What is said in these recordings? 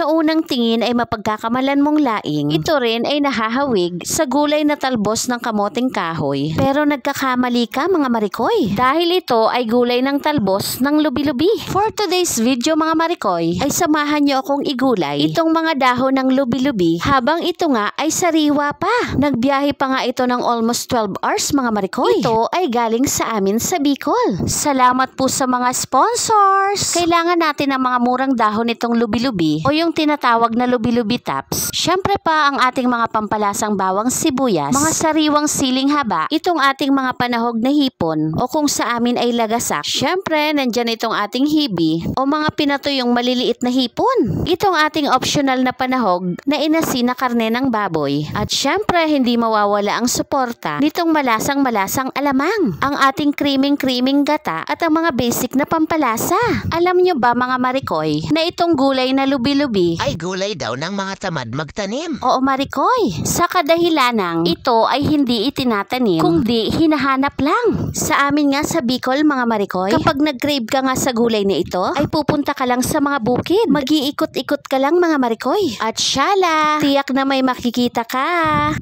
sa unang tingin ay mapagkakamalan mong laing, ito rin ay nahahawig sa gulay na talbos ng kamoting kahoy. Pero nagkakamali ka mga marikoy, dahil ito ay gulay ng talbos ng lubi-lubi. For today's video mga marikoy, ay samahan niyo akong igulay itong mga dahon ng lubi-lubi habang ito nga ay sariwa pa. Nagbiyahe pa nga ito ng almost 12 hours mga marikoy. Ito ay galing sa amin sa Bicol. Salamat po sa mga sponsors. Kailangan natin ng mga murang dahon itong lubi-lubi o yung tinatawag na lubi-lubi tops. Syempre pa ang ating mga pampalasang bawang sibuyas, mga sariwang siling haba, itong ating mga panahog na hipon o kung sa amin ay lagasak. Syempre nandyan itong ating hibi o mga pinatuyong maliliit na hipon. Itong ating optional na panahog na inasin na karne ng baboy. At syempre hindi mawawala ang suporta nitong malasang alamang, ang ating creaming gata at ang mga basic na pampalasa. Alam nyo ba mga marikoy na itong gulay na lubi-lubi ay gulay daw ng mga tamad magtanim? Oo marikoy, sa kadahilanang ito ay hindi itinatanim kundi hinahanap lang. Sa amin nga sa Bicol mga marikoy, kapag nag-crave ka nga sa gulay na ito, ay pupunta ka lang sa mga bukid. Mag-iikot-ikot ka lang mga marikoy. At syala, tiyak na may makikita ka.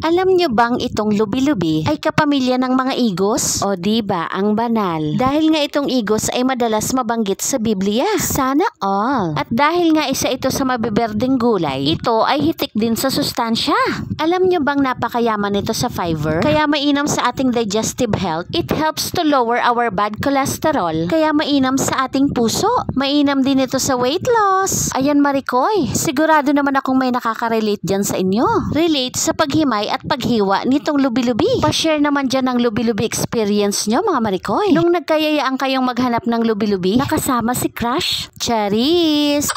Alam nyo bang itong lubi-lubi ay kapamilya ng mga igos? O diba, ang banal. Dahil nga itong igos ay madalas mabanggit sa Biblia. Sana all. At dahil nga isa ito sa mabiberdeng gulay, ito ay hitik din sa sustansya. Alam nyo bang napakayaman nito sa fiber? Kaya mainam sa ating digestive health. It helps to lower our bad cholesterol. Kaya mainam sa ating puso. Mainam din ito sa weight loss. Ayan marikoy, sigurado naman akong may nakaka-relate dyan sa inyo. Relate sa paghimay at paghiwa nitong lubi-lubi. Pa-share naman dyan ang lubi-lubi experience nyo mga marikoy. Nung nagkayayaan kayong maghanap ng lubi-lubi, nakasama si Crush. Charis!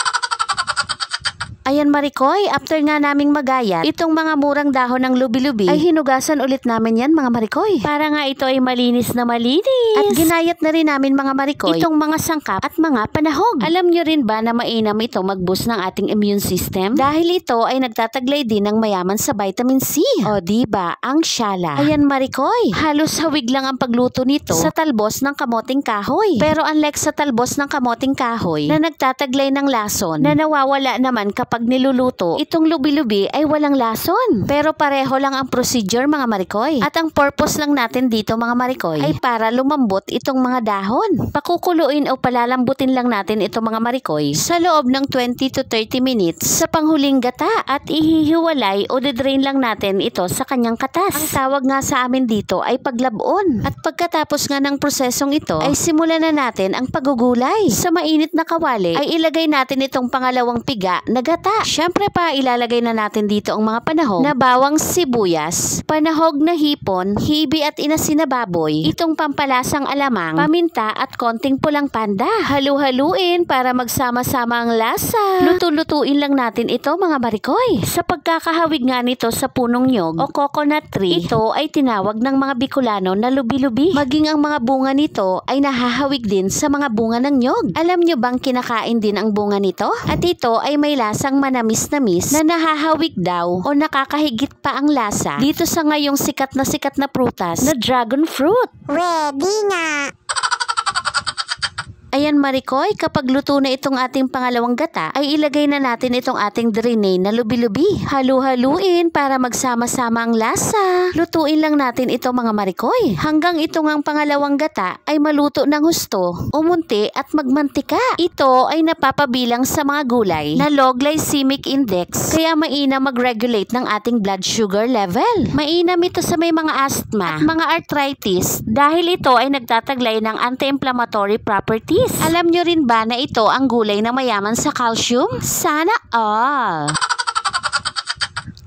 Ayan marikoy, after nga naming magayat, itong mga murang dahon ng lubi-lubi ay hinugasan ulit namin yan mga marikoy. Para nga ito ay malinis na malinis. At ginayat na rin namin mga marikoy itong mga sangkap at mga panahog. Alam nyo rin ba na mainam ito mag-boost ng ating immune system? Dahil ito ay nagtataglay din ng mayaman sa vitamin C. O diba, ang syala. Ayan marikoy, halos hawig lang ang pagluto nito sa talbos ng kamoting kahoy. Pero unlike sa talbos ng kamoting kahoy na nagtataglay ng lason na nawawala naman kapag niluluto, itong lubi-lubi ay walang lason. Pero pareho lang ang procedure mga marikoy. At ang purpose lang natin dito mga marikoy ay para lumambot itong mga dahon. Pakukuluin o palalambutin lang natin itong mga marikoy sa loob ng 20 to 30 minutes sa panghuling gata at ihihiwalay o didrain lang natin ito sa kanyang katas. Ang tawag nga sa amin dito ay paglabon. At pagkatapos nga ng prosesong ito ay simulan na natin ang pagugulay. Sa mainit na kawali ay ilagay natin itong pangalawang piga na gata. Syempre pa ilalagay na natin dito ang mga panahog na bawang sibuyas, panahog na hipon, hibi at inasin na baboy, itong pampalasang alamang, paminta at konting pulang panda. Halu-haluin para magsama-sama ang lasa. Luto-lutuin lang natin ito mga marikoy. Sa pagkakahawig nga nito sa punong nyog o coconut tree, ito ay tinawag ng mga Bicolano na lubi-lubi. Maging ang mga bunga nito ay nahahawig din sa mga bunga ng nyog. Alam nyo bang kinakain din ang bunga nito? At ito ay may lasang manamis-namis na nahahawig daw o nakakahigit pa ang lasa dito sa ngayong sikat na prutas na dragon fruit. Ready na! Ayan marikoy, kapag luto na itong ating pangalawang gata, ay ilagay na natin itong ating drainay na lubi-lubi. Halu-haluin para magsama-sama ang lasa. Lutuin lang natin ito mga marikoy. Hanggang itong ang pangalawang gata ay maluto ng husto, umunti at magmantika. Ito ay napapabilang sa mga gulay na low glycemic index, kaya mainam mag-regulate ng ating blood sugar level. Mainam ito sa may mga asthma at mga arthritis dahil ito ay nagtataglay ng anti-inflammatory properties. Alam nyo rin ba na ito ang gulay na mayaman sa calcium? Sana all!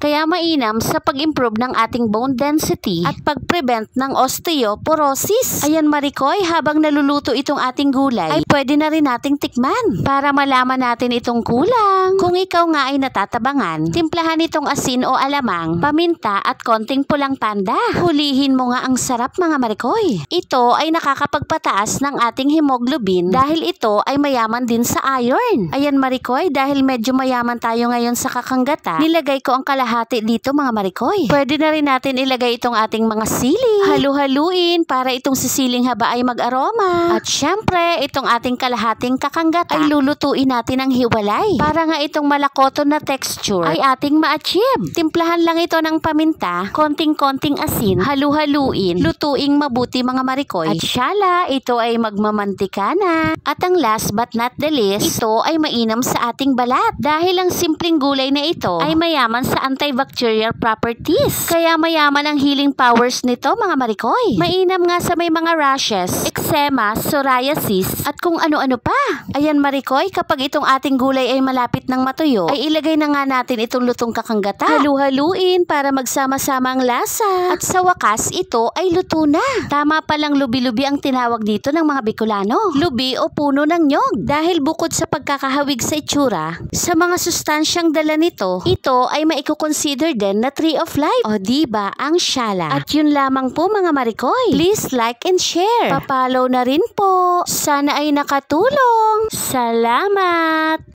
Kaya mainam sa pag-improve ng ating bone density at pag-prevent ng osteoporosis. Ayan marikoy, habang naluluto itong ating gulay, ay pwede na rin nating tikman para malaman natin itong kulang. Kung ikaw nga ay natatabangan, timplahan itong asin o alamang, paminta at konting pulang panda. Hulihin mo nga ang sarap mga marikoy. Ito ay nakakapagpataas ng ating hemoglobin dahil ito ay mayaman din sa iron. Ayan marikoy, dahil medyo mayaman tayo ngayon sa kakanggata, nilagay ko ang kalahati kalahati dito mga marikoy. Pwede na rin natin ilagay itong ating mga sili. Halu-haluin para itong sisiling haba ay mag-aroma. At syempre, itong ating kalahating kakanggata ay lulutuin natin ng hiwalay. Para nga itong malakoton na texture ay ating ma-achieve. Timplahan lang ito ng paminta, konting-konting asin, halu-haluin, lutuing mabuti mga marikoy. At syala, ito ay magmamantika na. At ang last but not the least, ito ay mainam sa ating balat. Dahil ang simpleng gulay na ito ay mayaman sa antibacterial properties. Kaya mayaman ang healing powers nito mga marikoy. Mainam nga sa may mga rashes, eczema, psoriasis, at kung ano-ano pa. Ayan marikoy, kapag itong ating gulay ay malapit ng matuyo, ay ilagay na nga natin itong lutong kakanggata. Halu-haluin para magsama-sama ang lasa. At sa wakas, ito ay luto na. Tama palang lubi-lubi ang tinawag dito ng mga Bicolano. Lubi o puno ng nyog. Dahil bukod sa pagkakahawig sa itsura, sa mga sustansyang dala nito, ito ay maiko-consider din na tree of life. O diba, ang syala. At yun lamang po mga marikoy. Please like and share. Papalaw na rin po. Sana ay nakatulong. Salamat!